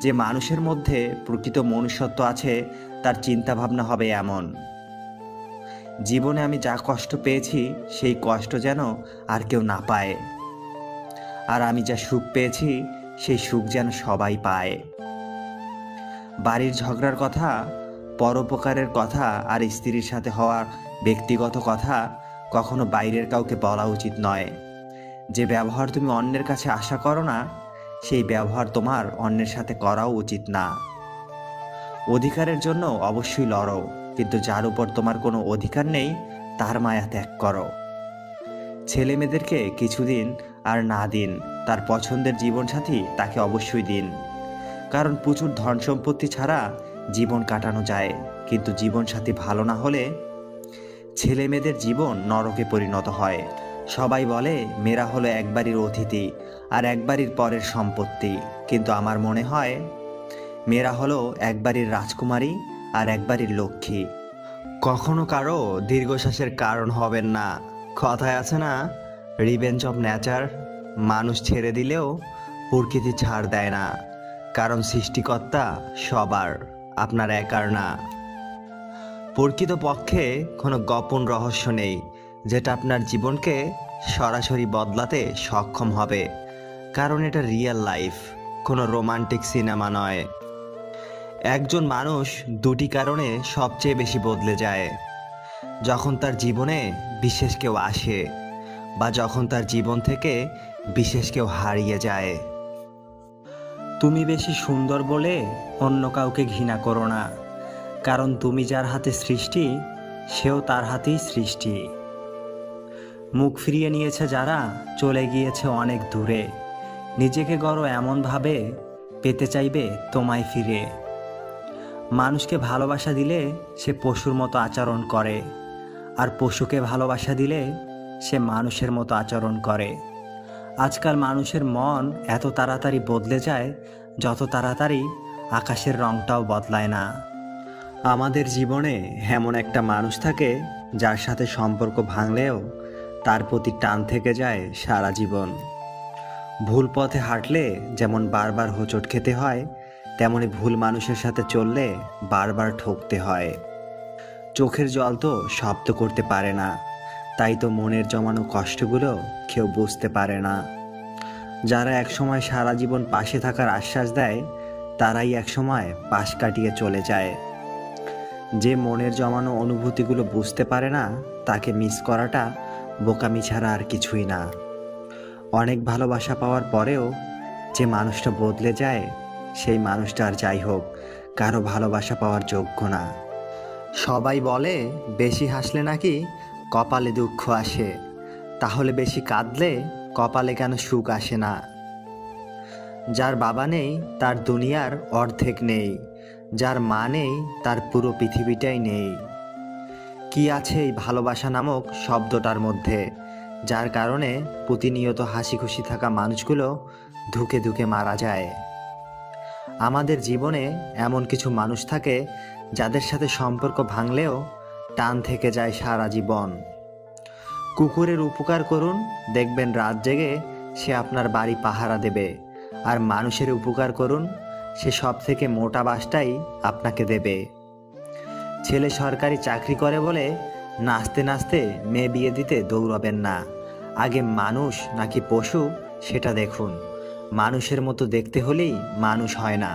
যে মানুষের মধ্যে প্রকৃত মনুষ্যত্ব আছে তার চিন্তাভাবনা হবে এমন, জীবনে আমি যা কষ্ট পেয়েছি সেই কষ্ট যেন আর কেউ না পায়, আর আমি যা সুখ পেয়েছি সেই সুখ যেন সবাই পায়। বাড়ির ঝগড়ার কথা, পরোপকারের কথা আর স্ত্রীর সাথে হওয়া ব্যক্তিগত কথা কখনো বাইরের কাউকে বলা উচিত নয়। যে ব্যবহার তুমি অন্যের কাছে আশা করো না, সেই ব্যবহার তোমার অন্যের সাথে করাও উচিত না। অধিকারের জন্য অবশ্যই লড়ো, কিন্তু যার উপর তোমার কোনো অধিকার নেই তার মায়া ত্যাগ করো। ছেলে মেয়েদেরকে কিছুদিন আর না দিন, তার পছন্দের জীবনসাথী তাকে অবশ্যই দিন। কারণ প্রচুর ধন সম্পত্তি ছাড়া জীবন কাটানো যায়, কিন্তু জীবনসাথী ভালো না হলে ছেলে মেয়েদের জীবন নরকে পরিণত হয়। সবাই বলে মেয়েরা হলো এক বাড়ির অতিথি আর এক বাড়ির পরের সম্পত্তি, কিন্তু আমার মনে হয় মেয়েরা হলো এক বাড়ির রাজকুমারী আর এক বাড়ির লক্ষ্মী। কখনো কারো দীর্ঘশ্বাসের কারণ হবেন না। কথায় আছে না, রিভেঞ্জ অফ নেচার, মানুষ ছেড়ে দিলেও প্রকৃতি ছাড় দেয় না। কারণ সৃষ্টিকর্তা সবার, আপনার একার না। প্রকৃতপক্ষে কোনো গোপন রহস্য নেই যেটা আপনার জীবনকে সরাসরি বদলাতে সক্ষম হবে, কারণ এটা রিয়েল লাইফ, কোনো রোমান্টিক সিনেমা নয়। একজন মানুষ দুটি কারণে সবচেয়ে বেশি বদলে যায়: যখন তার জীবনে বিশেষ কেউ আসে, বা যখন তার জীবন থেকে বিশেষ কেউ হারিয়ে যায়। তুমি বেশি সুন্দর বলে অন্য কাউকে ঘৃণা করো না, কারণ তুমি যার হাতে সৃষ্টি সেও তার হাতেই সৃষ্টি। মুখ ফিরিয়ে নিয়েছে যারা, চলে গিয়েছে অনেক দূরে। নিজেকে গড়ো এমনভাবে, পেতে চাইবে তোমায় ফিরে। মানুষকে ভালোবাসা দিলে সে পশুর মতো আচরণ করে, আর পশুকে ভালোবাসা দিলে সে মানুষের মতো আচরণ করে। আজকাল মানুষের মন এত তাড়াতাড়ি বদলে যায় যত তাড়াতাড়ি আকাশের রংটাও বদলায় না। আমাদের জীবনে এমন একটা মানুষ থাকে যার সাথে সম্পর্ক ভাঙলেও তার প্রতি টান থেকে যায় সারা জীবন। ভুল পথে হাঁটলে যেমন বারবার হোঁচট খেতে হয়, তেমনি ভুল মানুষের সাথে চললে বারবার ঠকতে হয়। চোখের জল তো শব্দ করতে পারে না, তাই তো মনের জমানো কষ্টগুলো কেউ বুঝতে পারে না। যারা একসময় সারা জীবন পাশে থাকার আশ্বাস দেয়, তারাই একসময় পাশ কাটিয়ে চলে যায়। যে মনের জমানো অনুভূতিগুলো বুঝতে পারে না, তাকে মিস করাটা বোকামি ছাড়া আর কিছুই না। অনেক ভালোবাসা পাওয়ার পরেও যে মানুষটা বদলে যায়, সেই মানুষটা আর যাই হোক কারো ভালোবাসা পাওয়ার যোগ্য না। সবাই বলে বেশি হাসলে নাকি কপালে দুঃখ আসে, তাহলে বেশি কাঁদলে কপালে কেন সুখ আসে না? যার বাবা নেই তার দুনিয়ার অর্ধেক নেই, যার মা নেই তার পুরো পৃথিবীটাই নেই। কি আছে এই ভালোবাসা নামক শব্দটার মধ্যে, যার কারণে প্রতিনিয়ত হাসি খুশি থাকা মানুষগুলো ধুকে ধুকে মারা যায়। আমাদের জীবনে এমন কিছু মানুষ থাকে যাদের সাথে সম্পর্ক ভাঙলেও টান থেকে যায় সারা জীবন। কুকুরের উপকার করুন, দেখবেন রাত জেগে সে আপনার বাড়ি পাহারা দেবে। আর মানুষের উপকার করুন, সে সব থেকে মোটা বাসটাই আপনাকে দেবে। ছেলে সরকারি চাকরি করে বলে নাচতে নাচতে মেয়ে বিয়ে দিতে দৌড়াবেন না। আগে মানুষ নাকি পশু সেটা দেখুন। মানুষের মতো দেখতে হলেই মানুষ হয় না।